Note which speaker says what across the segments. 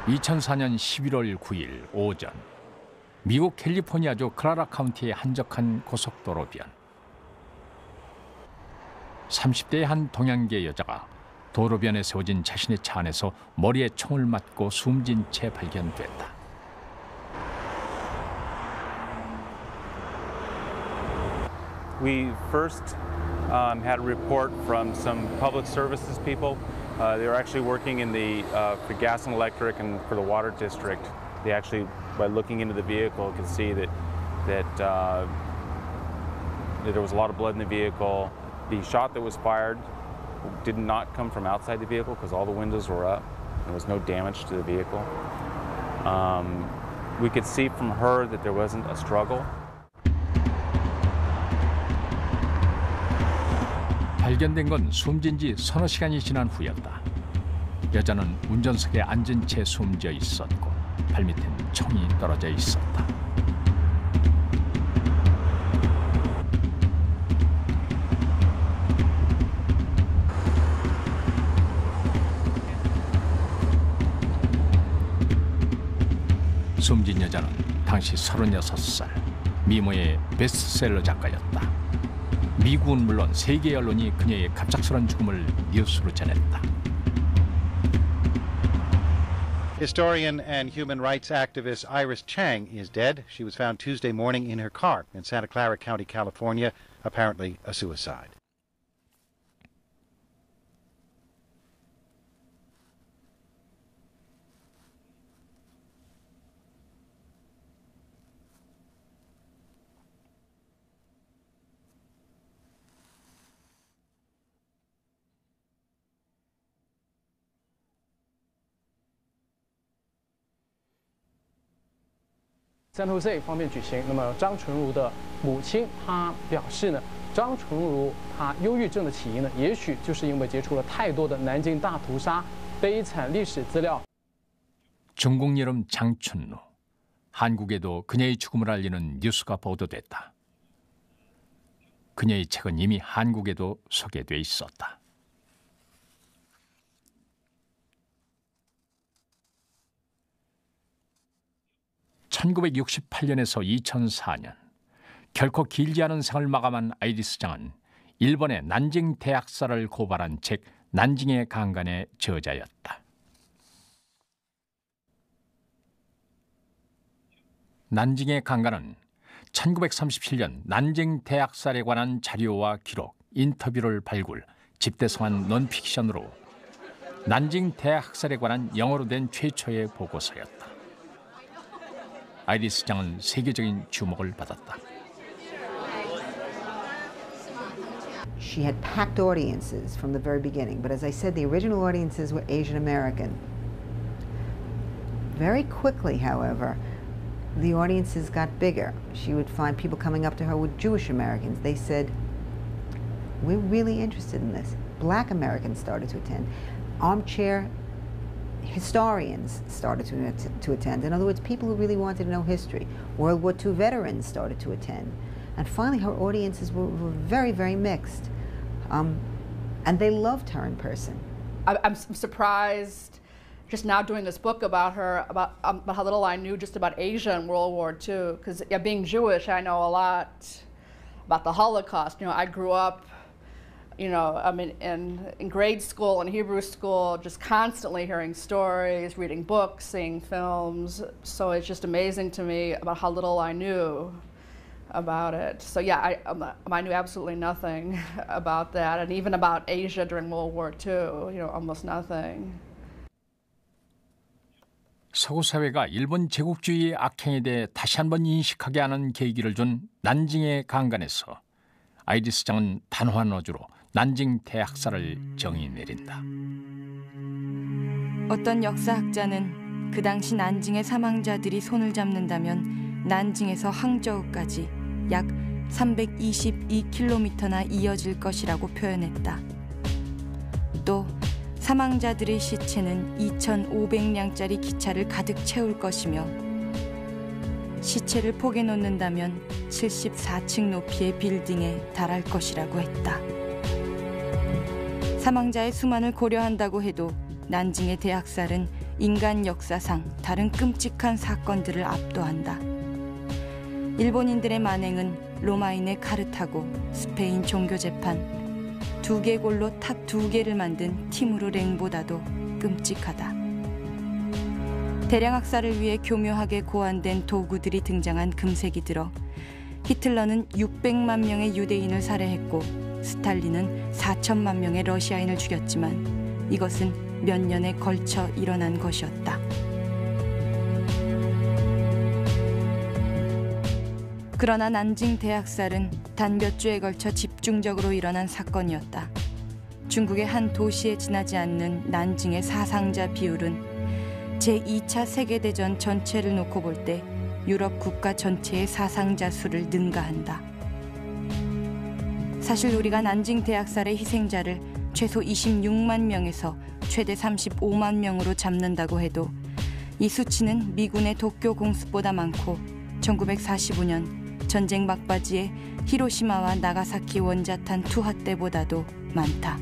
Speaker 1: 2004년 11월 9일 오전 미국 캘리포니아주 클라라 카운티의 한적한 고속도로변. 30대의 한 동양계 여자가 도로변에 세워진 자신의 차 안에서 머리에 총을 맞고 숨진 채 발견됐다.
Speaker 2: We first had a report from some public services people. They were actually working in for gas and electric and for the water district. They actually, by looking into the vehicle, could see that there was a lot of blood in the vehicle. The shot that was fired did not come from outside the vehicle because all the windows were up. There was no damage to the vehicle. We could see from her that there wasn't a struggle.
Speaker 1: 발견된 건 숨진 지 서너 시간이 지난 후였다. 여자는 운전석에 앉은 채 숨져 있었고 발밑엔 총이 떨어져 있었다. 숨진 여자는 당시 36살, 미모의 베스트셀러 작가였다. 미국은 물론 세계 언론이 그녀의 갑작스런 죽음을 뉴스로 전했다.
Speaker 3: Historian and human rights activist Iris Chang is dead. She was found Tuesday morning in her car in Santa Clara County, California, apparently a suicide.
Speaker 4: San Jose 方面举行，那么张纯如的母亲她表示呢，张纯如她忧郁症的起因呢，也许就是因为接触了太多的南京大屠杀悲惨历史资料。
Speaker 1: 중국 여름 장춘루. 한국에도 그녀의 죽음을 알리는 뉴스가 보도됐다. 그녀의 책은 이미 한국에도 소개돼 있었다. (1968년에서 2004년) 결코 길지 않은 생을 마감한 아이리스 장은 일본의 난징 대학살을 고발한 책 난징의 강간의 저자였다. 난징의 강간은 1937년 난징 대학살에 관한 자료와 기록, 인터뷰를 발굴, 집대성한 논픽션으로 난징 대학살에 관한 영어로 된 최초의 보고서였다. 아이리스 장은 세계적인 주목을 받았다.
Speaker 5: She had packed audiences from the very beginning, but as I said, the original audiences were Asian American. Very quickly, however, the audiences got bigger. She would find people coming up to her with Jewish Americans. They said, "We're really interested in this." Black Americans started to attend. Armchair historians started to attend. In other words, people who really wanted to know history. World War II veterans started to attend. And finally, her audiences were very, very mixed. And they loved her in person.
Speaker 6: I'm surprised just now doing this book about her, about how little I knew just about Asia in World War II. Because being Jewish, I know a lot about the Holocaust. You know, I grew up, you know, I mean, in grade school and Hebrew school, just constantly hearing stories, reading books, seeing films. So it's just amazing to me about how little I knew about it. So yeah, I knew absolutely nothing about that, and even about Asia during World War II, you know, almost nothing.
Speaker 1: 서구 사회가 일본 제국주의의 악행에 대해 다시 한번 인식하게 하는 계기를 준 난징의 강간에서 아이리스 장은 단호한 어조로 난징 대학살을 정의 내린다.
Speaker 7: 어떤 역사학자는 그 당시 난징의 사망자들이 손을 잡는다면 난징에서 항저우까지 약 322km나 이어질 것이라고 표현했다. 또 사망자들의 시체는 2,500량짜리 기차를 가득 채울 것이며 시체를 포개 놓는다면 74층 높이의 빌딩에 달할 것이라고 했다. 사망자의 수만을 고려한다고 해도 난징의 대학살은 인간 역사상 다른 끔찍한 사건들을 압도한다. 일본인들의 만행은 로마인의 카르타고, 스페인 종교재판, 두개골로 탑 2개를 만든 티무르 랭보다도 끔찍하다. 대량 학살을 위해 교묘하게 고안된 도구들이 등장한 금세기 들어 히틀러는 600만 명의 유대인을 살해했고 스탈린은 4천만 명의 러시아인을 죽였지만 이것은 몇 년에 걸쳐 일어난 것이었다. 그러나 난징 대학살은 단 몇 주에 걸쳐 집중적으로 일어난 사건이었다. 중국의 한 도시에 지나지 않는 난징의 사상자 비율은 제2차 세계대전 전체를 놓고 볼 때 유럽 국가 전체의 사상자 수를 능가한다. 사실 우리가 난징 대학살의 희생자를 최소 26만 명에서 최대 35만 명으로 잡는다고 해도 이 수치는 미군의 도쿄 공습보다 많고 1945년 전쟁 막바지에 히로시마와 나가사키 원자탄 투하 때보다도 많다.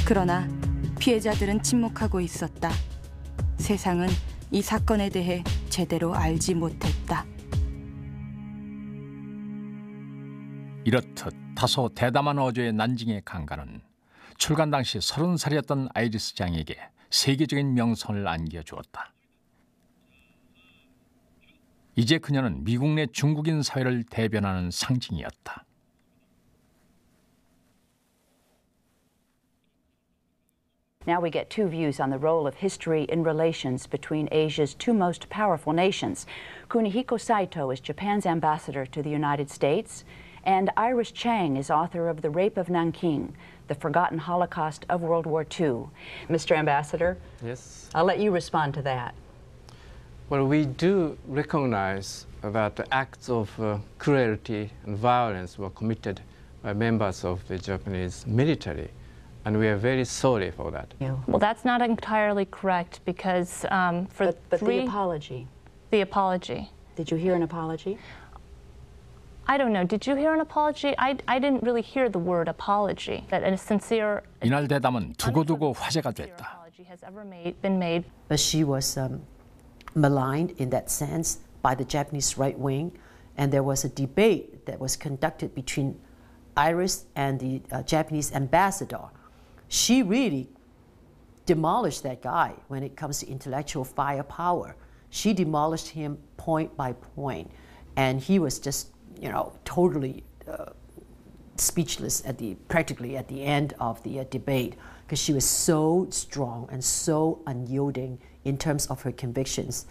Speaker 7: 그러나 피해자들은 침묵하고 있었다. 세상은 이 사건에 대해 제대로 알지 못했다.
Speaker 1: 이렇듯 다소 대담한 어조의 난징의 강간은 출간 당시 30살이었던 아이리스 장에게 세계적인 명성을 안겨주었다. 이제 그녀는 미국 내 중국인 사회를 대변하는 상징이었다.
Speaker 8: Now we get two views on the role of history in relations between Asia's two most powerful nations. Kunihiko Saito is Japan's ambassador to the United States, and Iris Chang is author of The Rape of Nanking, The Forgotten Holocaust of World War II. Mr. Ambassador?
Speaker 9: Yes?
Speaker 8: I'll let you respond to that.
Speaker 9: Well, we do recognize that the acts of cruelty and violence were committed by members of the Japanese military. And we are very sorry for that.
Speaker 10: Well, that's not entirely correct because
Speaker 8: But the apology.
Speaker 10: The apology.
Speaker 8: Did you hear an apology?
Speaker 10: I don't know. Did you hear an apology? I didn't really hear the word apology. That a sincere.
Speaker 1: 이날 대담은 두고두고 화제가 됐다.
Speaker 10: Apology has ever been made.
Speaker 11: But she was maligned in that sense by the Japanese right wing, and there was a debate that was conducted between Iris and the Japanese ambassador. She really demolished that guy when it comes to intellectual firepower. She demolished him point by point, and he was just, totally speechless practically at the end of the debate, because she was so strong and so unyielding in terms of her convictions.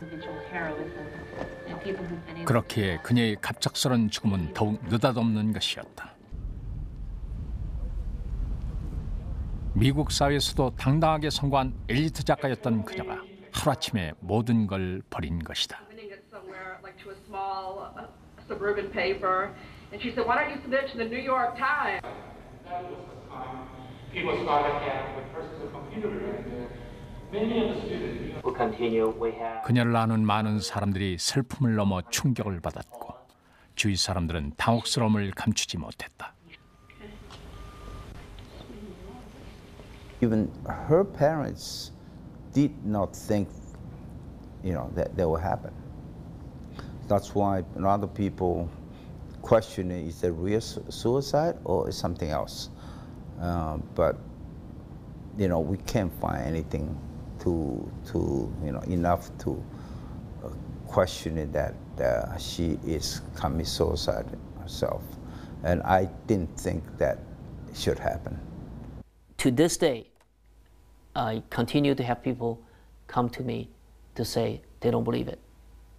Speaker 1: 그렇기에 그녀의 갑작스런 죽음은 더욱 느닷없는 것이었다. 미국 사회에서도 당당하게 성공한 엘리트 작가였던 그녀가 하루아침에 모든 걸 버린 것이다. 그녀를 아는 많은 사람들이 슬픔을 넘어 충격을 받았고 주위 사람들은 당혹스러움을 감추지 못했다.
Speaker 12: Even her parents did not think, that will happen. That's why a lot of people question it, is it real suicide or is something else? But, we can't find anything enough to question it that she is committing suicide herself. And I didn't think that should happen.
Speaker 13: To this day, I continue to have people come to me to say they don't believe it.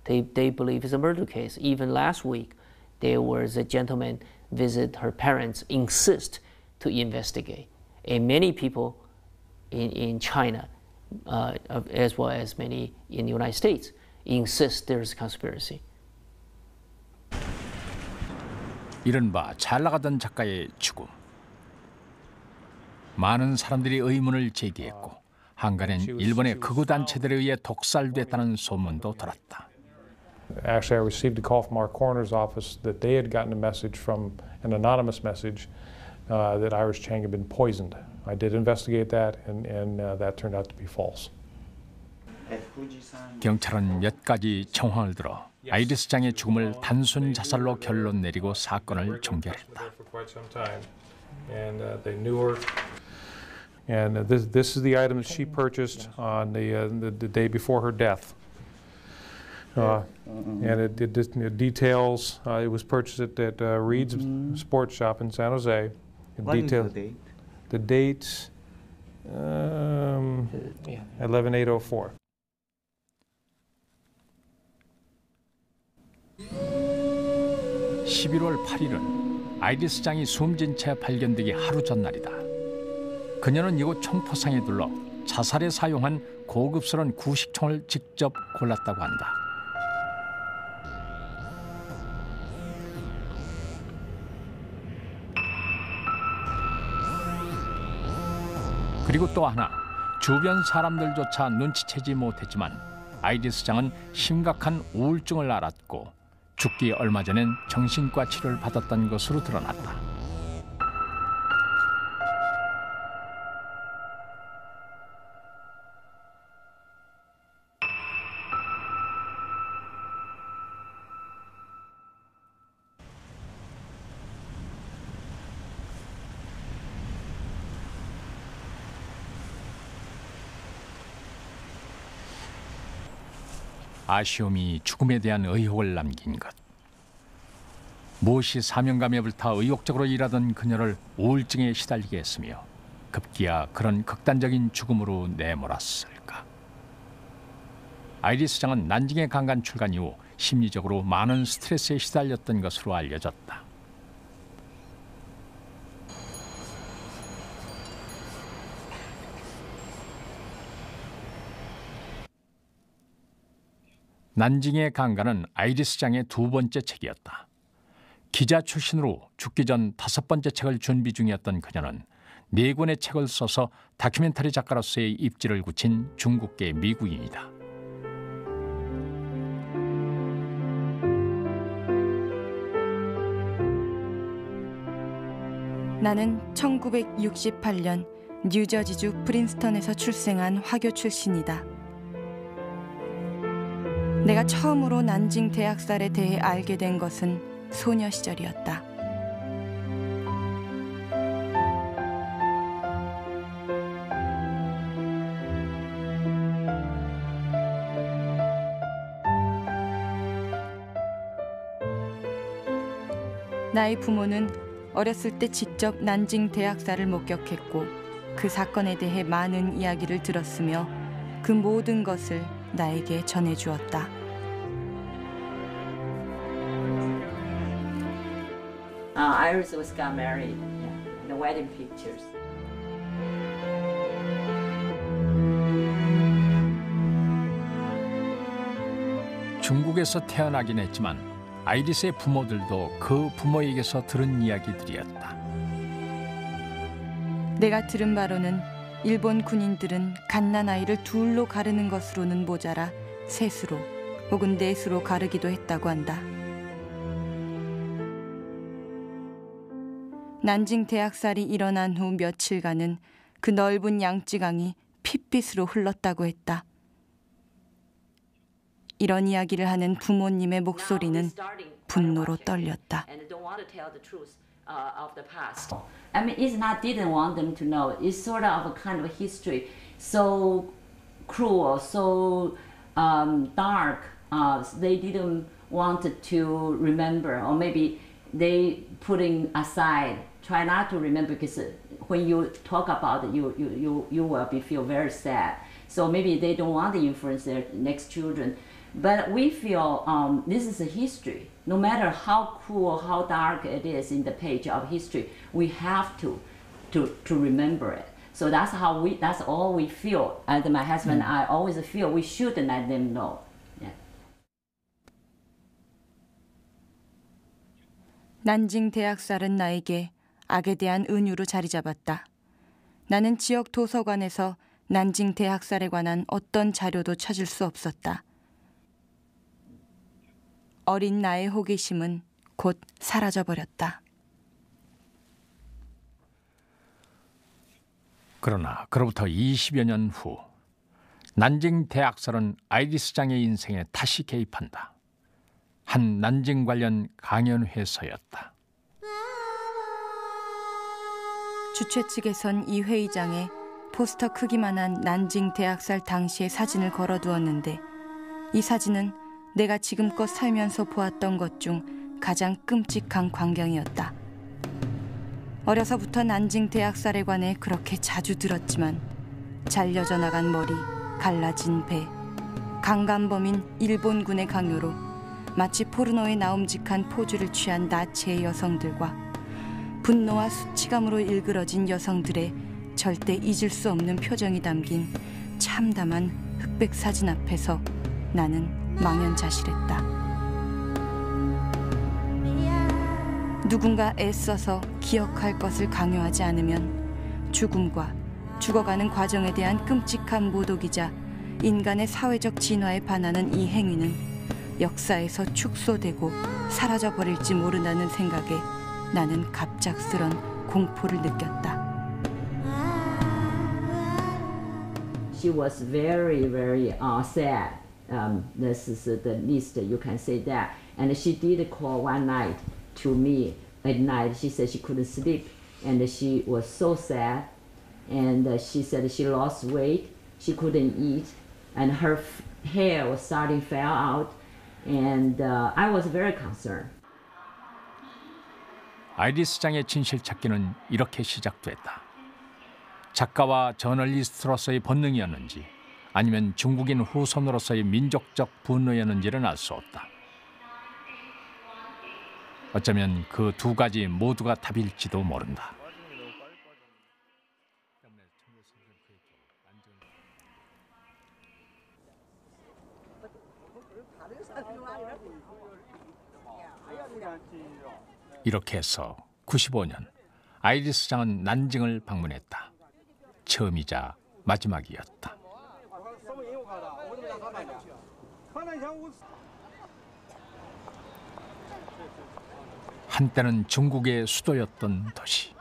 Speaker 13: They believe it's a murder case. Even last week, there was a gentleman visit her parents, insist to investigate. And many people in China, as well as many in the United States, insist there's a conspiracy.
Speaker 1: 이른바 잘 나가던 작가의 죽음. 많은 사람들이 의문을 제기했고 한간엔 일본의 극우 단체들에 의해 독살됐다는 소문도 돌았다.
Speaker 14: Actually, I received a call from our coroner's office that they had gotten a message from an anonymous message that Iris Chang had been poisoned. I did investigate that, and that turned out to be false.
Speaker 1: 경찰은 몇 가지 정황을 들어 아이리스 장의 죽음을 단순 자살로 결론 내리고 사건을 종결했다.
Speaker 14: And they knew her. And this is the item that she purchased on the day before her death. And it details. It was purchased at Reed's Sports Shop in San Jose.
Speaker 12: What is the date?
Speaker 14: The date 11/8/04.
Speaker 1: 11월 8일은 아이리스 장이 숨진 채 발견되기 하루 전날이다. 그녀는 이곳 총포상에 둘러 자살에 사용한 고급스러운 구식총을 직접 골랐다고 한다. 그리고 또 하나, 주변 사람들조차 눈치채지 못했지만 아이리스 장은 심각한 우울증을 앓았고 죽기 얼마 전엔 정신과 치료를 받았던 것으로 드러났다. 아쉬움이 죽음에 대한 의혹을 남긴 것. 무엇이 사명감에 불타 의욕적으로 일하던 그녀를 우울증에 시달리게 했으며 급기야 그런 극단적인 죽음으로 내몰았을까. 아이리스 장은 난징의 강간 출간 이후 심리적으로 많은 스트레스에 시달렸던 것으로 알려졌다. 난징의 강간은 아이리스 장의 두 번째 책이었다. 기자 출신으로 죽기 전 5번째 책을 준비 중이었던 그녀는 4권의 책을 써서 다큐멘터리 작가로서의 입지를 굳힌 중국계 미국인이다.
Speaker 7: 나는 1968년 뉴저지주 프린스턴에서 출생한 화교 출신이다. 내가 처음으로 난징 대학살에 대해 알게 된 것은 소녀 시절이었다. 나의 부모는 어렸을 때 직접 난징 대학살을 목격했고 그 사건에 대해 많은 이야기를 들었으며 그 모든 것을 나에게 전해주었다.
Speaker 15: Iris got married. The wedding pictures.
Speaker 1: 중국에서 태어나긴 했지만 아이리스의 부모들도 그 부모에게서 들은 이야기들이었다.
Speaker 7: 내가 들은 바로는 일본 군인들은 갓난아이를 둘로 가르는 것으로는 모자라 셋으로 혹은 넷으로 가르기도 했다고 한다. 난징 대학살이 일어난 후 며칠간은 그 넓은 양쯔강이 핏빛으로 흘렀다고 했다. 이런 이야기를 하는 부모님의 목소리는 분노로 떨렸다.
Speaker 15: I mean, it's not didn't want them to know. It's sort of a kind of history, so cruel, so dark. They didn't want to remember, or maybe they putting aside, try not to remember, because when you talk about it, you will feel very sad. So maybe they don't want to influence their next children. But we feel this is a history. No matter how cruel, how dark it is in the page of history, we have to remember it. So that's all we feel. And my husband and I always feel we should let them know. Yeah.
Speaker 7: 난징 대학살은 나에게 악에 대한 은유로 자리 잡았다. 나는 지역 도서관에서 난징 대학살에 관한 어떤 자료도 찾을 수 없었다. 어린 나의 호기심은 곧 사라져버렸다.
Speaker 1: 그러나 그로부터 20여 년 후 난징 대학살은 아이리스 장의 인생에 다시 개입한다. 한 난징 관련 강연회서였다.
Speaker 7: 주최 측에선 이 회의장에 포스터 크기만한 난징 대학살 당시의 사진을 걸어두었는데 이 사진은 내가 지금껏 살면서 보았던 것 중 가장 끔찍한 광경이었다. 어려서부터 난징 대학살에 관해 그렇게 자주 들었지만 잘려져 나간 머리, 갈라진 배, 강간범인 일본군의 강요로 마치 포르노에 나옴직한 포즈를 취한 나치의 여성들과 분노와 수치감으로 일그러진 여성들의 절대 잊을 수 없는 표정이 담긴 참담한 흑백 사진 앞에서 나는 망연자실했다. 누군가 애써서 기억할 것을 강요하지 않으면 죽음과 죽어가는 과정에 대한 끔찍한 모독이자 인간의 사회적 진화에 반하는 이 행위는 역사에서 축소되고 사라져버릴지 모른다는 생각에 나는 갑작스런 공포를 느꼈다.
Speaker 15: She was very, very sad. This is the least you can say that. And she did call one night to me at night. She said she couldn't sleep, and she was so sad. And she said she lost weight, she couldn't eat, and her hair was starting to fall out. And I was very concerned.
Speaker 1: 아이리스 장의 진실 찾기는 이렇게 시작됐다. 작가와 저널리스트로서의 본능이었는지 아니면 중국인 후손으로서의 민족적 분노였는지는 알 수 없다. 어쩌면 그 두 가지 모두가 답일지도 모른다. 이렇게 해서 95년 아이리스 장은 난징을 방문했다. 처음이자 마지막이었다. 한때는 중국의 수도였던 도시.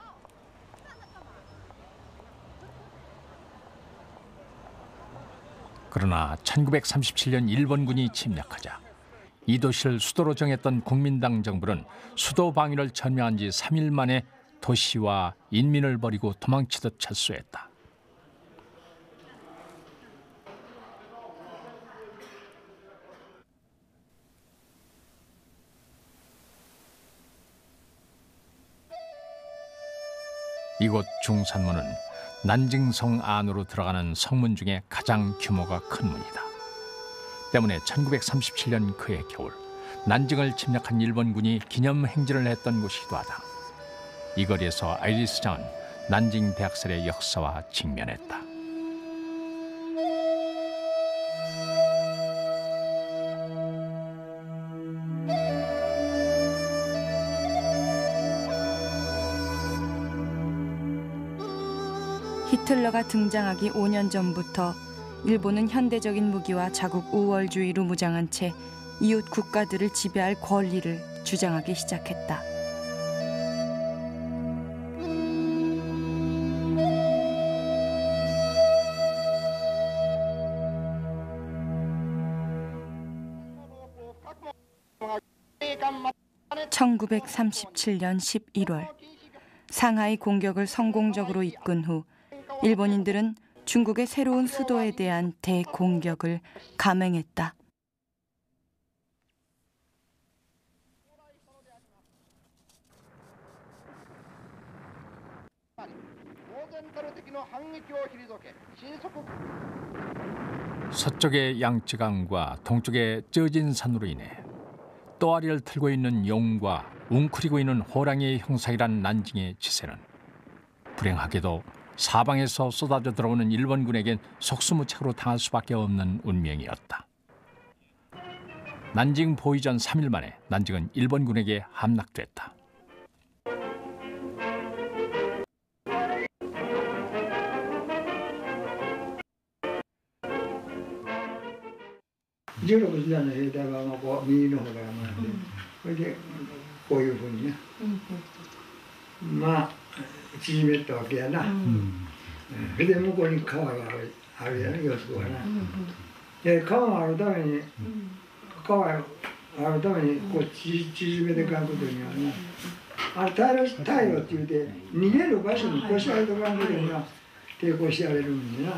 Speaker 1: 그러나 1937년 일본군이 침략하자 이 도시를 수도로 정했던 국민당 정부는 수도 방위를 천명한 지 3일 만에 도시와 인민을 버리고 도망치듯 철수했다. 이곳 중산문은 난징성 안으로 들어가는 성문 중에 가장 규모가 큰 문이다. 때문에 1937년 그해 겨울 난징을 침략한 일본군이 기념행진을 했던 곳이기도 하다. 이 거리에서 아이리스 장은 난징 대학살의 역사와 직면했다.
Speaker 7: 히틀러가 등장하기 5년 전부터 일본은 현대적인 무기와 자국 우월주의로 무장한 채 이웃 국가들을 지배할 권리를 주장하기 시작했다. (1937년 11월) 상하이 공격을 성공적으로 이끈 후 일본인들은 중국의 새로운 수도에 대한 대공격을 감행했다.
Speaker 1: 서쪽의 양쯔강과 동쪽의 쩌진산으로 인해 또아리를 틀고 있는 용과 웅크리고 있는 호랑이의 형상이란 난징의 지세는 불행하게도 사방에서 쏟아져 들어오는 일본군에겐 속수무책으로 당할 수밖에 없는 운명이었다. 난징 포위 전 3일 만에 난징은 일본군에게 함락됐다.
Speaker 16: と右の方から回ってそれでこういうふうにねまあ縮めたわけやな。それで向こうに川があるやね、四つ子がな。で川があるために川があるためにこう縮めていかんことにはな。あれ退路って言うて逃げる場所に腰上げておかんことには抵抗してやれるんでな。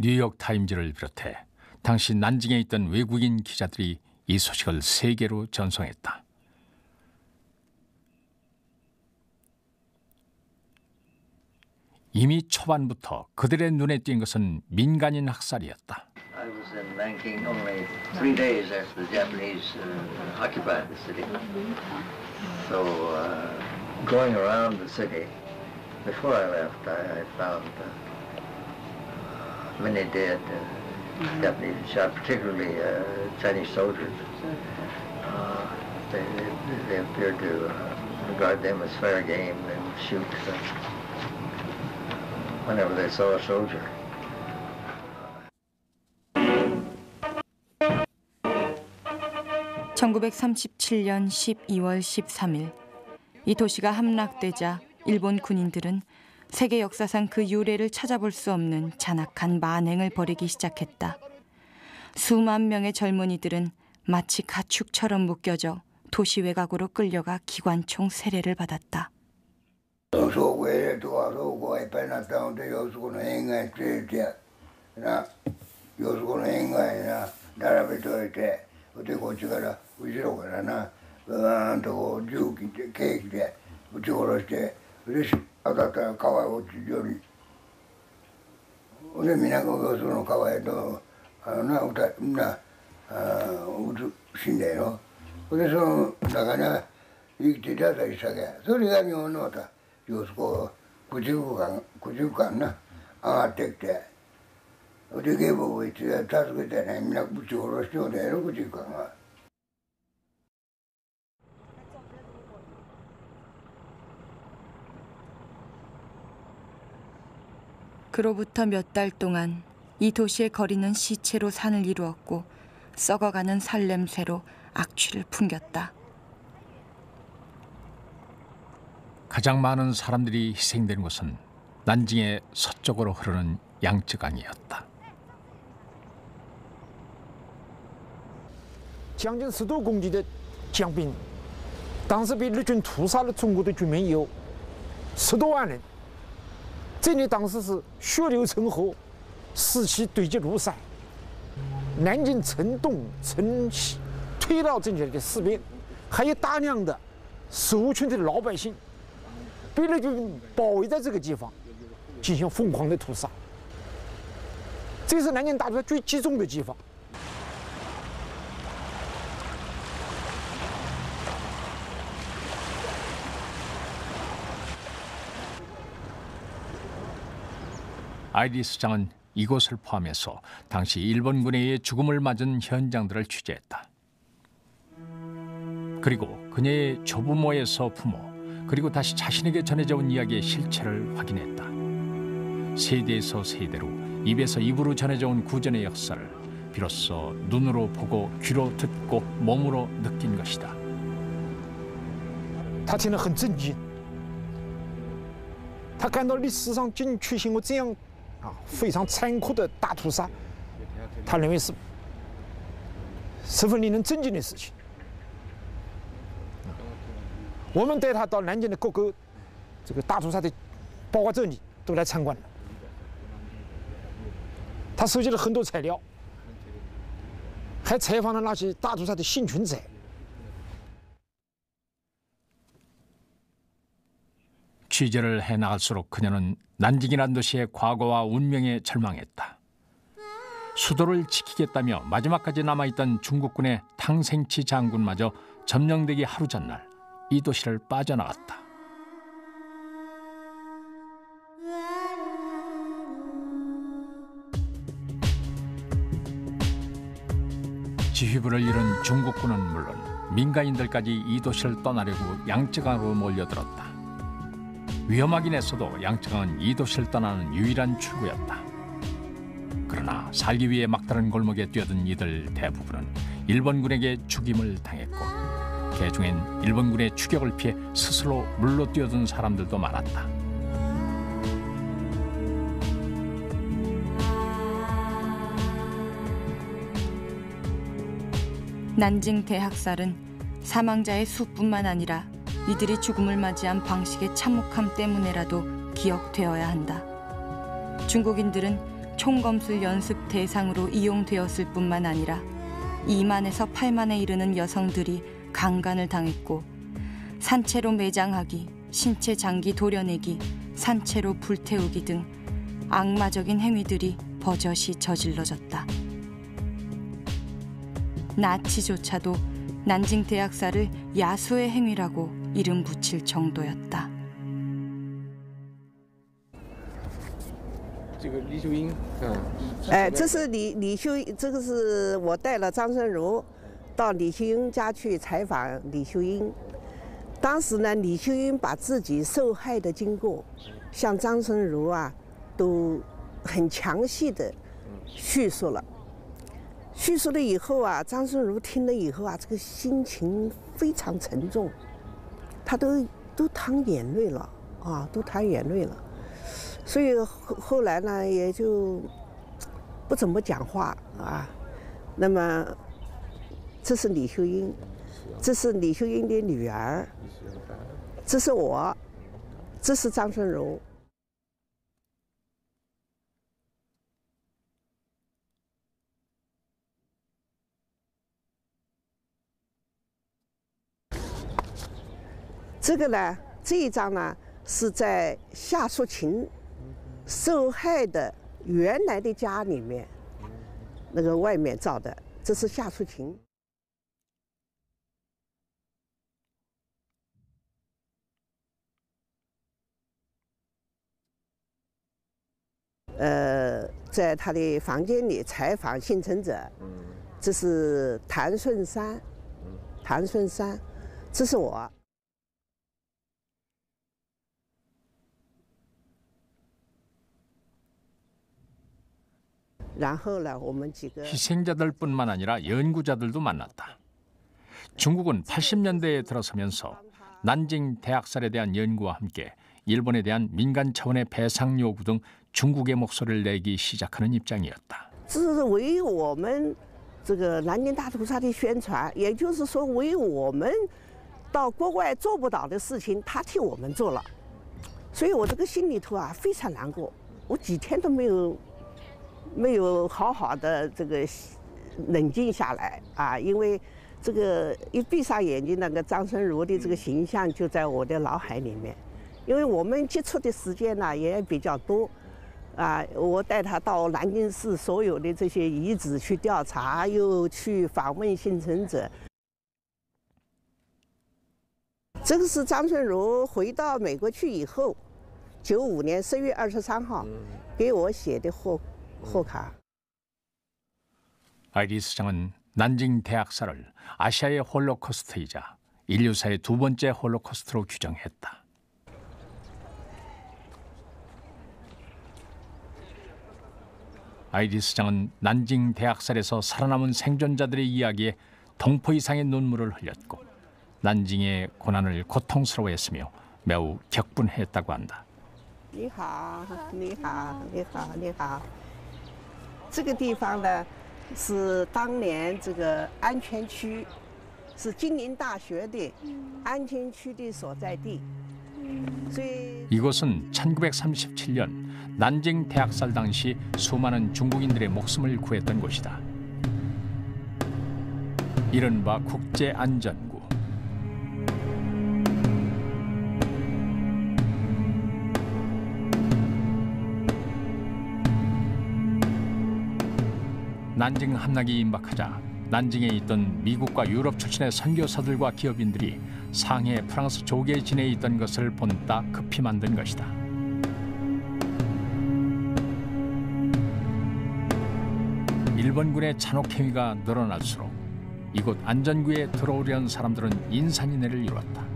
Speaker 1: 뉴욕 타임즈를 비롯해 당시 난징에 있던 외국인 기자들이 이 소식을 세계로 전송했다. 이미 초반부터 그들의 눈에 띈 것은 민간인 학살이었다.
Speaker 17: I was in Nanking only 3 days after the Japanese occupied the city. So going around the city, before I left, I found many dead Japanese shot, particularly Chinese soldiers. They appeared to regard them as fair game. They would shoot whenever they saw a soldier.
Speaker 7: (1937년 12월 13일) 이 도시가 함락되자 일본 군인들은 세계 역사상 그 유례를 찾아볼 수 없는 잔악한 만행을 벌이기 시작했다. 수만 명의 젊은이들은 마치 가축처럼 묶여져 도시 외곽으로 끌려가 기관총 세례를 받았다. 그로부터 몇 달 동안 이 도시의 거리는 시체로 산을 이루었고 썩어가는 살냄새로 악취를 풍겼다.
Speaker 1: 가장 많은 사람들이 희생된 곳은 난징의 서쪽으로 흐르는 양쯔강이었다.
Speaker 18: 将近10多公里的江滨，当时被日军屠杀了中国的军民有10多万人。这里当时是血流成河，尸体堆积如山。南京城东城西推到这里的士兵，还有大量的手无寸铁的老百姓，被日军包围在这个地方，进行疯狂的屠杀。这是南京大屠杀最集中的地方。
Speaker 1: 아이리스장은 이곳을 포함해서 당시 일본군에 의해 죽음을 맞은 현장들을 취재했다. 그리고 그녀의 조부모에서 부모, 그리고 다시 자신에게 전해져 온 이야기의 실체를 확인했다. 세대에서 세대로, 입에서 입으로 전해져 온 구전의 역사를 비로소 눈으로 보고 귀로 듣고 몸으로 느낀 것이다.
Speaker 18: 他听了很震惊，他感到历史上竟出现过这样非常残酷的大屠杀，他认为是十分令人震惊的事情。我们带他到南京的各个这个大屠杀的包括这里都来参观了，他收集了很多材料，还采访了那些大屠杀的幸存者。
Speaker 1: 취재를 해나갈수록 그녀는 난징이란 도시의 과거와 운명에 절망했다. 수도를 지키겠다며 마지막까지 남아있던 중국군의 탕생치 장군마저 점령되기 하루 전날 이 도시를 빠져나갔다. 지휘부를 잃은 중국군은 물론 민간인들까지 이 도시를 떠나려고 양쯔강으로 몰려들었다. 위험하긴 했어도 양쯔강은 이 도시를 떠나는 유일한 출구였다. 그러나 그러나 살기 위해 막다른 골목에 뛰어든 이들 대부분은 일본군에게 죽임을 당했고 개중엔 일본군의 추격을 피해 스스로 물로 뛰어든 사람들도 많았다.
Speaker 7: 난징 대학살은 사망자의 수뿐만 아니라 이들이 죽음을 맞이한 방식의 참혹함 때문에라도 기억되어야 한다. 중국인들은 총검술 연습 대상으로 이용되었을 뿐만 아니라 2만에서 8만에 이르는 여성들이 강간을 당했고 산채로 매장하기, 신체 장기 도려내기, 산채로 불태우기 등 악마적인 행위들이 버젓이 저질러졌다. 나치조차도 난징 대학살을 야수의 행위라고 이름 붙일 정도였다.
Speaker 9: 这个李秀英，
Speaker 19: 这是李秀英，这个是我带了张春如到李秀英家去采访李秀英。当时呢，李秀英把自己受害的经过，向张春如啊，都很详细的叙述了。叙述了以后啊，张春如听了以后啊，这个心情非常沉重，他都淌眼泪了啊，都淌眼泪了。所以后来呢，也就不怎么讲话啊。那么，这是李秀英，这是李秀英的女儿，这是我，这是张春如。这个呢，这一张呢是在夏淑琴受害的原来的家里面，那个外面照的，这是夏淑琴。在他的房间里采访幸存者，这是谭顺山，谭顺山，这是我。
Speaker 1: 희생자들뿐만 아니라 연구자들도 만났다. 중국은 80년대에 들어서면서 난징 대학살에 대한 연구와 함께 일본에 대한 민간 차원의 배상 요구 등 중국의 목소리를 내기 시작하는 입장이었다.
Speaker 19: 这是为我们这个南京大屠杀的宣传，也就是说，为我们到国外做不到的事情，他替我们做了。所以我这个心里头啊非常难过，我几天都没有好好的这个冷静下来啊，因为这个一闭上眼睛，那个张春如的这个形象就在我的脑海里面。因为我们接触的时间呢也比较多，啊，我带他到南京市所有的这些遗址去调查，又去访问幸存者。这个是张春如回到美国去以后，95年10月23号给我写的贺卡.
Speaker 1: 아이리스 장은 난징 대학살을 아시아의 홀로코스트이자 인류사의 두 번째 홀로코스트로 규정했다. 아이리스 장은 난징 대학살에서 살아남은 생존자들의 이야기에 동포 이상의 눈물을 흘렸고 난징의 고난을 고통스러워했으며 매우 격분했다고 한다.
Speaker 19: 你好，你好，你好，你好。这个地方呢，是当年这个安全区，是金陵大学的安全区的所在地。所以
Speaker 1: 이곳은 1937년 난징 대학살 당시 수많은 중국인들의 목숨을 구했던 곳이다. 이른바 국제안전구. 난징 함락이 임박하자 난징에 있던 미국과 유럽 출신의 선교사들과 기업인들이 상해 프랑스 조계 진해에 있던 것을 본따 급히 만든 것이다. 일본군의 잔혹 행위가 늘어날수록 이곳 안전구에 들어오려는 사람들은 인산인해를 이뤘다.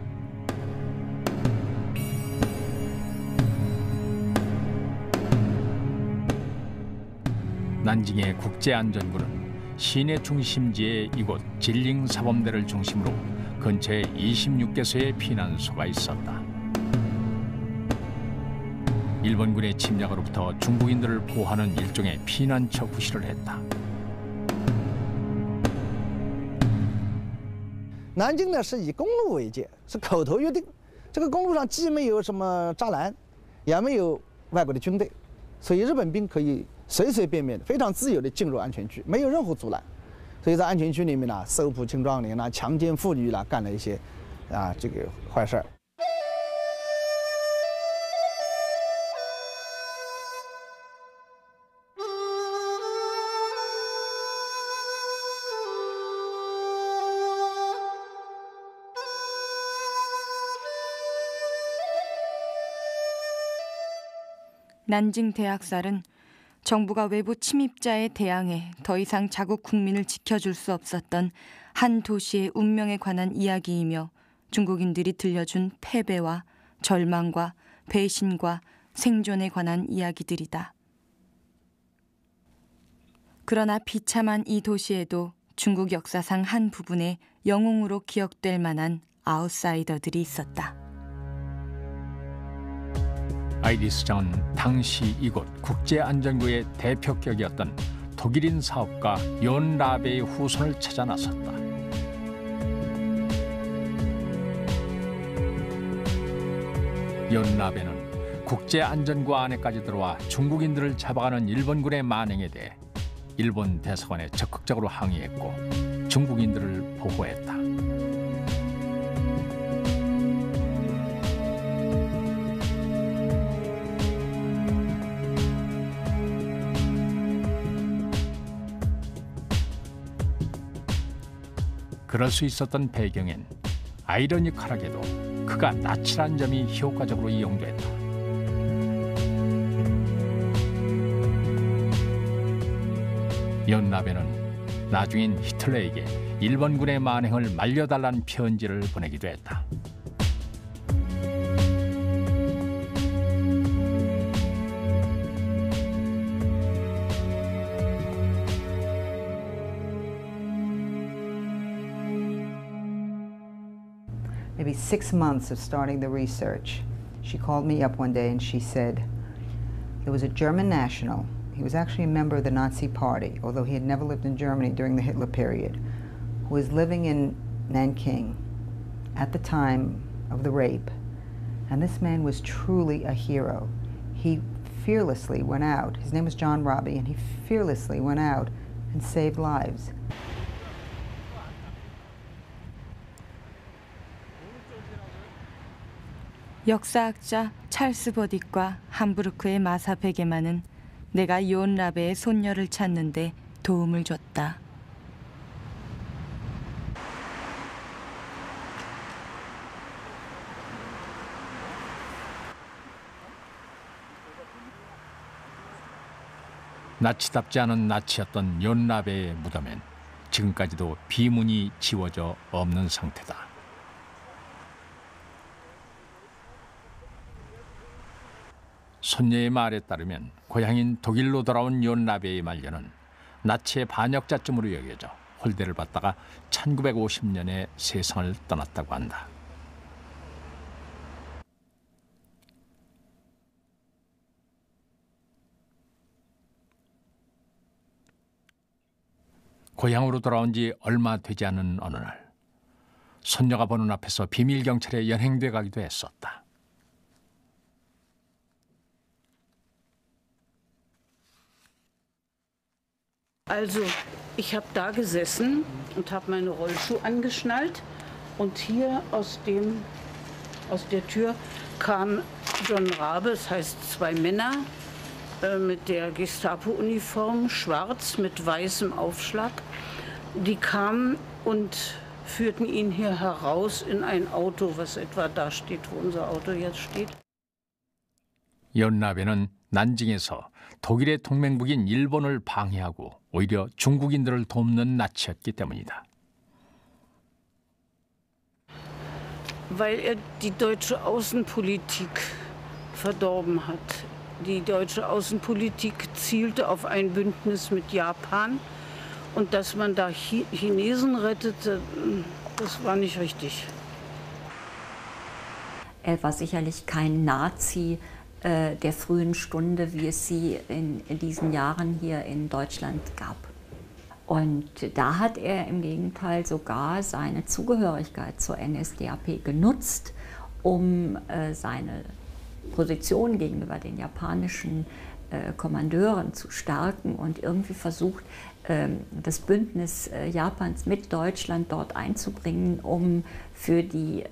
Speaker 1: 난징의 국제안전부는 시내 중심지의 이곳 진링 사범대를 중심으로 근처에 26개소의 피난소가 있었다. 일본군의 침략으로부터 중국인들을 보호하는 일종의 피난처 구실을 했다.
Speaker 20: 南京呢是以公路为界，是口头约定。这个公路上既没有什么栅栏，也没有外国的军队，所以日本兵可以随随便便的、非常自由的进入安全区，没有任何阻拦。所以在安全区里面呢，搜捕青壮年啦、强奸妇女啦，干了一些这个坏事儿。
Speaker 7: 난징 대학살은 정부가 외부 침입자에 대항해 더 이상 자국 국민을 지켜줄 수 없었던 한 도시의 운명에 관한 이야기이며 중국인들이 들려준 패배와 절망과 배신과 생존에 관한 이야기들이다. 그러나 비참한 이 도시에도 중국 역사상 한 부분에 영웅으로 기억될 만한 아웃사이더들이 있었다.
Speaker 1: 아이리스 장은 당시 이곳 국제안전부의 대표격이었던 독일인 사업가 연 라베의 후손을 찾아 나섰다. 연 라베는 국제안전부 안에까지 들어와 중국인들을 잡아가는 일본군의 만행에 대해 일본 대사관에 적극적으로 항의했고 중국인들을 보호했다. 그럴 수 있었던 배경엔 아이러니컬하게도 그가 나치란 점이 효과적으로 이용됐다. 연나베는 나중인 히틀러에게 일본군의 만행을 말려달라는 편지를 보내기도 했다.
Speaker 5: Maybe 6 months of starting the research, she called me up one day and she said, there was a German national. He was actually a member of the Nazi Party, although he had never lived in Germany during the Hitler period, who was living in Nanking at the time of the rape. And this man was truly a hero. He fearlessly went out. His name was John Robbie, and he fearlessly went out and saved lives.
Speaker 7: 역사학자 찰스 버딕과 함부르크의 마사 베게만은 내가 연 라베의 손녀를 찾는데 도움을 줬다.
Speaker 1: 나치답지 않은 나치였던 연 라베의 무덤엔 지금까지도 비문이 지워져 없는 상태다. 손녀의 말에 따르면 고향인 독일로 돌아온 연 라베의 말년은 나치의 반역자쯤으로 여겨져 홀대를 받다가 1950년에 세상을 떠났다고 한다. 고향으로 돌아온 지 얼마 되지 않은 어느 날 손녀가 보는 앞에서 비밀 경찰에 연행돼 가기도 했었다.
Speaker 21: Also, ich habe da gesessen und habe meine Rollschuhe angeschnallt und hier aus der Tür kam John Rabe, das heißt 2 Männer mit der Gestapo-Uniform, schwarz mit weißem Aufschlag. Die kamen und führten ihn hier heraus in ein Auto, was etwa da steht, wo unser Auto jetzt steht.
Speaker 1: 연나베는 난징에서 독일의 동맹국인 일본을 방해하고 오히려 중국인들을 돕는 나치였기 때문이다.
Speaker 21: Weil er die deutsche Außenpolitik verdorben hat. Die deutsche Außenpolitik zielte auf ein Bündnis mit Japan. Und dass man da Chinesen rettete, das war nicht richtig.
Speaker 2: Er war sicherlich kein Nazi der frühen Stunde, wie es sie in diesen Jahren hier in Deutschland gab. Und da hat er im Gegenteil sogar seine Zugehörigkeit zur NSDAP genutzt, um seine Position gegenüber den japanischen Kommandeuren zu stärken und irgendwie versucht, das Bündnis Japans mit Deutschland dort einzubringen, um für die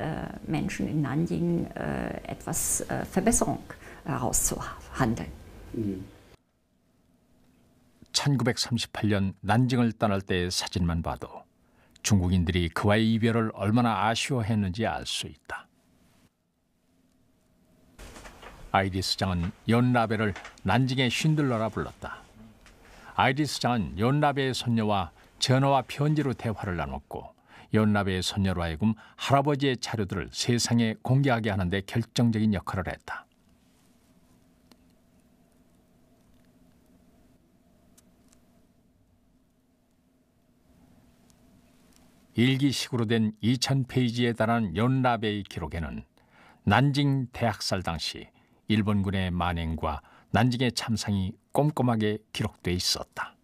Speaker 2: Menschen in Nanjing etwas Verbesserung herauszuhandeln.
Speaker 1: 1938년 난징을 떠날 때의 사진만 봐도 중국인들이 그와의 이별을 얼마나 아쉬워했는지 알 수 있다. 아이리스 장은 연라베를 난징의 쉰들러라 불렀다. 아이리스 장은 연라베의 손녀와 전화와 편지로 대화를 나눴고 연라베의 손녀로 하여금 할아버지의 자료들을 세상에 공개하게 하는 데 결정적인 역할을 했다. 일기식으로 된 2000페이지에 달하는 연라베의 기록에는 난징 대학살 당시 일본군의 만행과 난징의 참상이 꼼꼼하게 기록돼 있었다.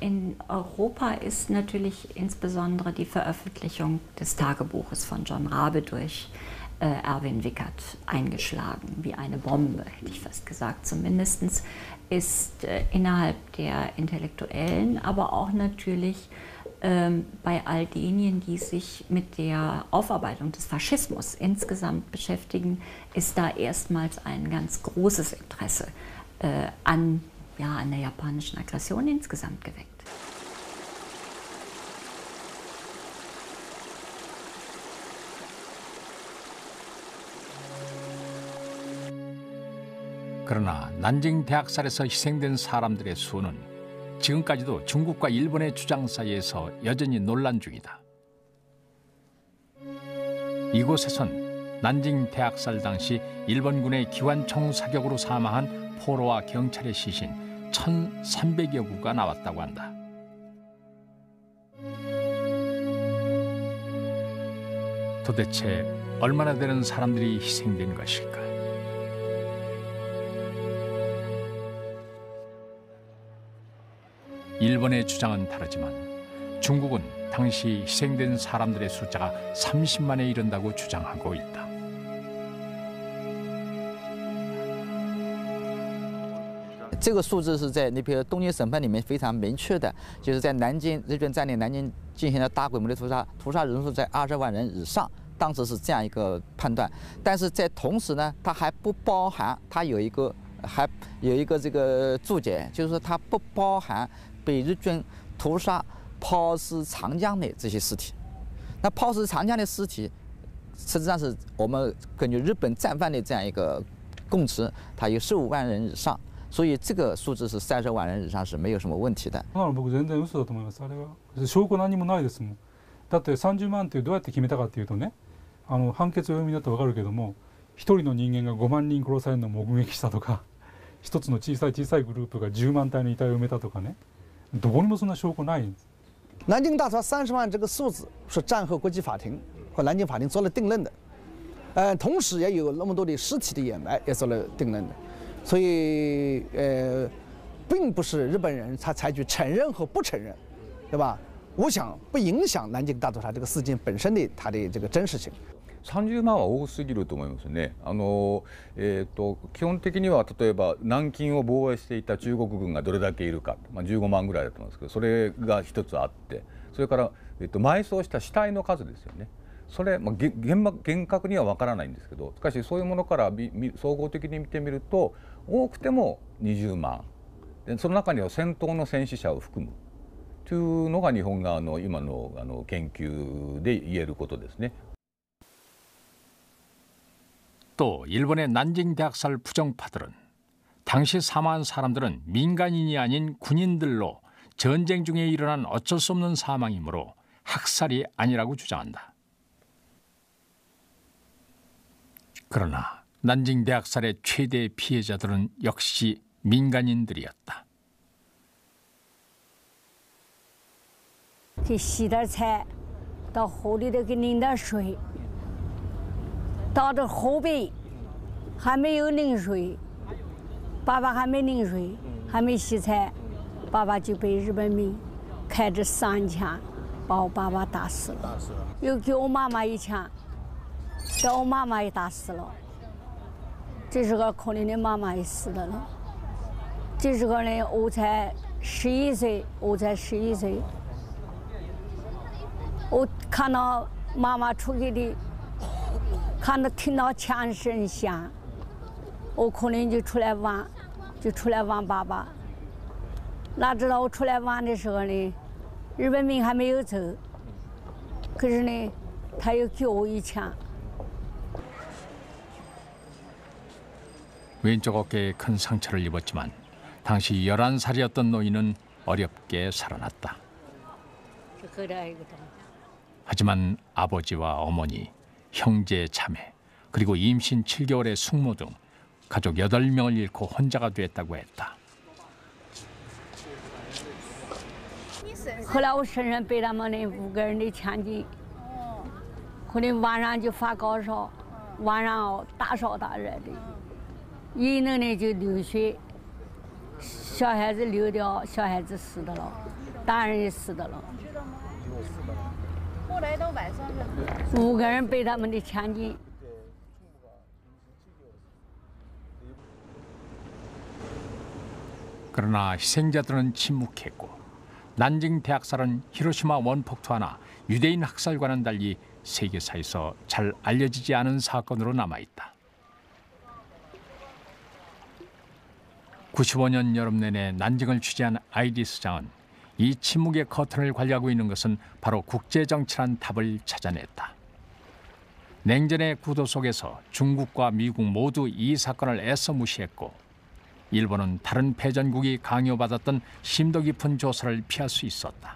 Speaker 2: In Europa ist natürlich insbesondere die Veröffentlichung des Tagebuches von John Rabe durch Erwin Wickert eingeschlagen, wie eine Bombe, hätte ich fast gesagt. Zumindest ist innerhalb der Intellektuellen, aber auch natürlich bei all denjenigen, die sich mit der Aufarbeitung des Faschismus insgesamt beschäftigen, ist da erstmals ein ganz großes Interesse an der japanischen Aggression insgesamt geweckt.
Speaker 1: 그러나 난징 대학살에서 희생된 사람들의 수는 지금까지도 중국과 일본의 주장 사이에서 여전히 논란 중이다. 이곳에선 난징 대학살 당시 일본군의 기관총 사격으로 사망한 포로와 경찰의 시신 1,300여 구가 나왔다고 한다. 도대체 얼마나 되는 사람들이 희생된 것일까? 일본의 주장은 다르지만 중국은 당시 희생된 사람들의 숫자가 30만에 이른다고 주장하고 있다.
Speaker 22: 这个数字是在你比如东京审判里面非常明确的，就是在南京日军占领南京进行了大规模的屠杀人数在20万人以上，当时是这样一个判断。但是在同时呢，它还不包含，它有一个这个注解，就是说它不包含被日军屠杀抛尸长江的这些尸体。那抛尸长江的尸体，实际上是我们根据日本战犯的这样一个供词，它有15万人以上。 所以这个数字是30万人以上是没有什么問題的。
Speaker 23: 僕全然嘘だと思います。あれは証拠何もないですもん。だって30万ってどうやって決めたかっていうとね、判決を読みになってわかるけども、一人の人間が5万人殺されるのを目撃したとか、一つの小さいグループが10万体の遺体を埋めたとかね、どこにもそんな証拠ないんです。
Speaker 20: 南京大屠杀30万这个数字是战后国际法庭和南京法庭做了定论的，同时也有那么多的尸体的掩埋也做了定论的。 所以，并不是日本人他采取承认和不承认，对吧？我想不影響南京大屠殺这个事件本身的它的这个真實性。
Speaker 24: 30万は多すぎると思いますね。基本的には例えば南京を防衛していた中国軍がどれだけいるか、15万ぐらいだと思うんですけど、それが一つあって、それから埋葬した死体の数ですよね。 それ、厳格には分からないんですけど、しかしそういうものから総合的に見てみると多くても20万で、その中には戦闘の戦死者を含むというのが日本側の今の研究で言えることですね。
Speaker 1: 또 일본의 난징 대학살 부정파들은 당시 사망한 사람들은 민간인이 아닌 군인들로 전쟁 중에 일어난 어쩔 수 없는 사망이므로 학살이 아니라고 주장한다. 그러나 난징 대학살의 최대 피해자들은 역시 민간인들이었다.
Speaker 3: 洗点菜，到河里头给拧点水，到这河北还没有拧水，爸爸还没拧水，还没洗菜，爸爸就被日本兵开着3枪把我爸爸打死了，又给我妈妈1枪，把我妈妈也打死了。这时候可怜的妈妈也死了了。这时候呢，我才11岁，我才11岁。 我看到妈妈出去的，听到枪声响，我可能就出来玩，爸爸。哪知道我出来玩的时候呢，日本兵还没有走，可是呢，他又给我1枪。
Speaker 1: 왼쪽 어깨에 큰 상처를 입었지만 당시 11살이었던 노인은 어렵게 살아났다. 하지만 아버지와 어머니, 형제, 자매, 그리고 임신 7개월의 숙모 등 가족 8명을 잃고 혼자가 됐다고 했다.
Speaker 3: 后来我身上被他们那5个人的枪击，后来晚上就发高烧，晚上大烧大热的，一弄呢就流血，小孩子流掉，小孩子死的了，大人也死的了。 后来到晚上5个人被他们的枪击。
Speaker 1: 그러나 희생자들은 침묵했고 난징 대학살은 히로시마 원폭투 하나 유대인 학살과는 달리 세계사에서 잘 알려지지 않은 사건으로 남아있다. 95년 여름 내내 난징을 취재한 아이리스 장은 이 침묵의 커튼을 관리하고 있는 것은 바로 국제정치란 답을 찾아냈다. 냉전의 구도 속에서 중국과 미국 모두 이 사건을 애써 무시했고 일본은 다른 패전국이 강요받았던 심도 깊은 조사를 피할 수 있었다.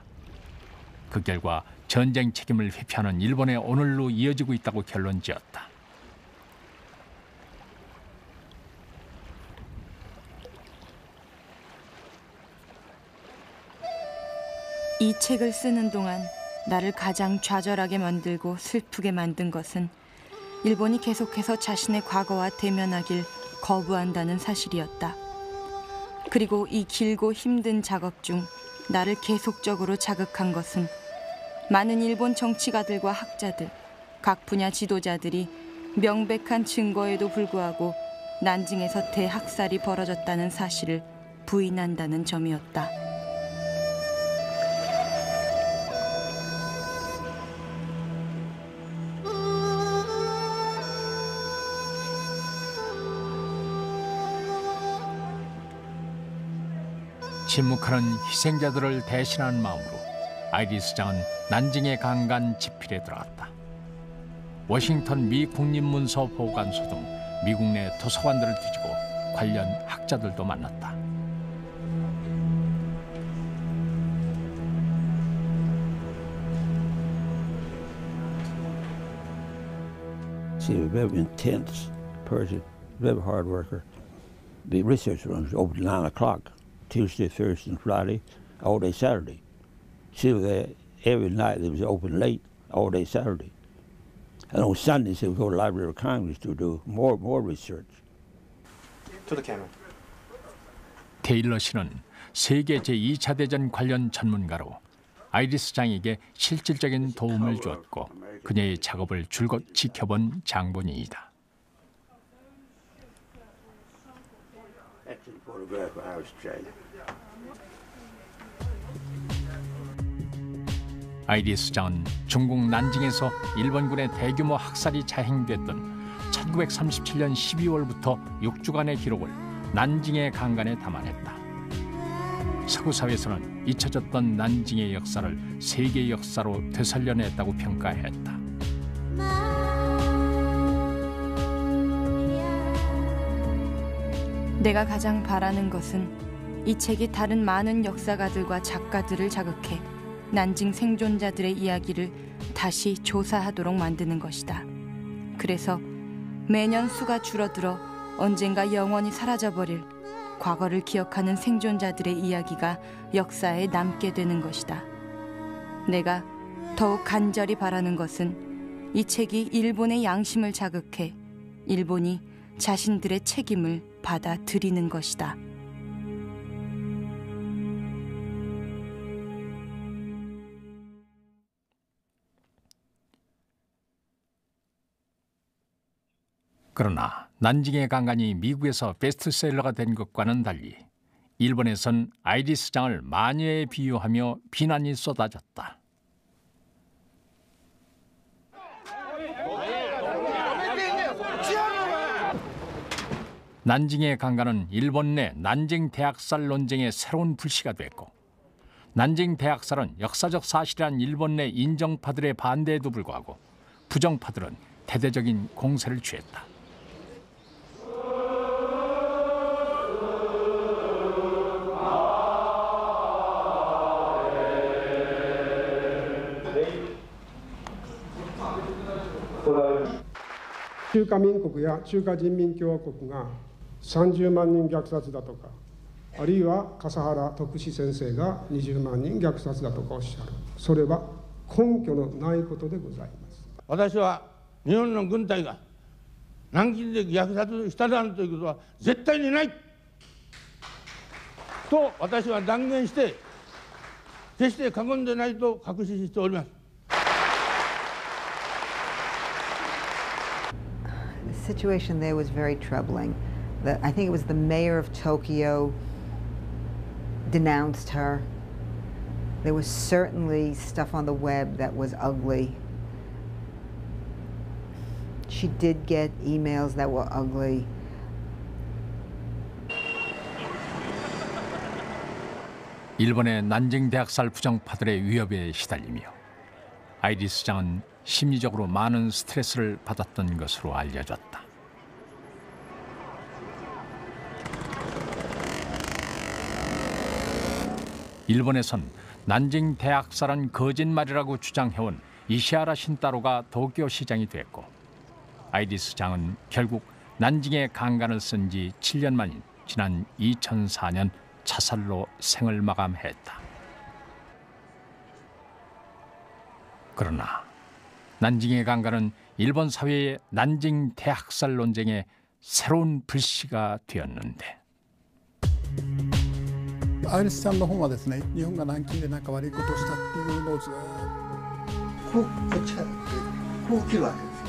Speaker 1: 그 결과 전쟁 책임을 회피하는 일본의 오늘로 이어지고 있다고 결론지었다.
Speaker 7: 이 책을 쓰는 동안 나를 가장 좌절하게 만들고 슬프게 만든 것은 일본이 계속해서 자신의 과거와 대면하길 거부한다는 사실이었다. 그리고 이 길고 힘든 작업 중 나를 계속적으로 자극한 것은 많은 일본 정치가들과 학자들, 각 분야 지도자들이 명백한 증거에도 불구하고 난징에서 대학살이 벌어졌다는 사실을 부인한다는 점이었다.
Speaker 1: 침묵하는 희생자들을 대신하는 마음으로 아이리스 장은 난징에 강간 집필에 들어갔다. 워싱턴 미 국립문서 보관소 등 미국 내 도서관들을 뒤지고 관련 학자들도 만났다.
Speaker 4: She was a very intense person, very hard worker. The research rooms opened at 9 o'clock. Tuesday, Thursday, and Friday, all day Saturday. She was there every night. It was open late, all day Saturday. And on Sundays, she would go to the Library of Congress to do more research.
Speaker 6: To the camera.
Speaker 1: 테일러 씨는 세계 제2차 대전 관련 전문가로 아이리스 장에게 실질적인 도움을 주었고 그녀의 작업을 줄곧 지켜본 장본인이다.
Speaker 4: Excellent photograph of Iris Chang.
Speaker 1: 아이리스 장은 중국 난징에서 일본군의 대규모 학살이 자행됐던 1937년 12월부터 6주간의 기록을 난징의 강간에 담아냈다. 서구 사회에서는 잊혀졌던 난징의 역사를 세계 역사로 되살려냈다고 평가했다.
Speaker 7: 내가 가장 바라는 것은 이 책이 다른 많은 역사가들과 작가들을 자극해 난징 생존자들의 이야기를 다시 조사하도록 만드는 것이다. 그래서 매년 수가 줄어들어 언젠가 영원히 사라져버릴 과거를 기억하는 생존자들의 이야기가 역사에 남게 되는 것이다. 내가 더욱 간절히 바라는 것은 이 책이 일본의 양심을 자극해 일본이 자신들의 책임을 받아들이는 것이다.
Speaker 1: 그러나 난징의 강간이 미국에서 베스트셀러가 된 것과는 달리 일본에선 아이리스 장을 마녀에 비유하며 비난이 쏟아졌다. 난징의 강간은 일본 내 난징 대학살 논쟁의 새로운 불씨가 됐고, 난징 대학살은 역사적 사실이란 일본 내 인정파들의 반대에도 불구하고 부정파들은 대대적인 공세를 취했다.
Speaker 8: 中華民国や中華人民共和国が30万人虐殺だとか、あるいは笠原徳志先生が20万人虐殺だとかおっしゃる、それは根拠のないことでございます。
Speaker 10: 私は日本の軍隊が南京で虐殺しただということは絶対にないと私は断言して決して過言でないと確信しております。
Speaker 5: The situation there was very troubling. I think it was the mayor of Tokyo denounced her. There was certainly stuff on the web that was ugly. She did get emails that were ugly.
Speaker 1: 일본의 난징 대학살 부정파들의 위협에 시달리며 아이리스 장은 심리적으로 많은 스트레스를 받았던 것으로 알려졌다. 일본에선 난징 대학살은 거짓말이라고 주장해온 이시하라 신타로가 도쿄 시장이 됐고, 아이리스 장은 결국 난징의 강간을 쓴 지 7년 만인 지난 2004년 자살로 생을 마감했다. 그러나 난징의 강간은 일본 사회의 난징 대학살 논쟁의 새로운 불씨가 되었는데,
Speaker 11: アイリスさんの本はですね、日本が南京で何か悪いことをしたっていうのをずっとこっちからこう切るわけですよ。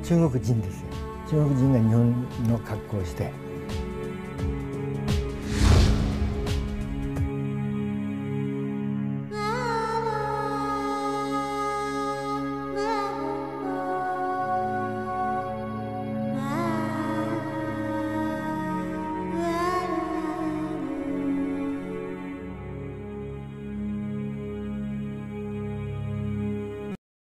Speaker 13: 中国人ですよ。中国人が日本の格好をして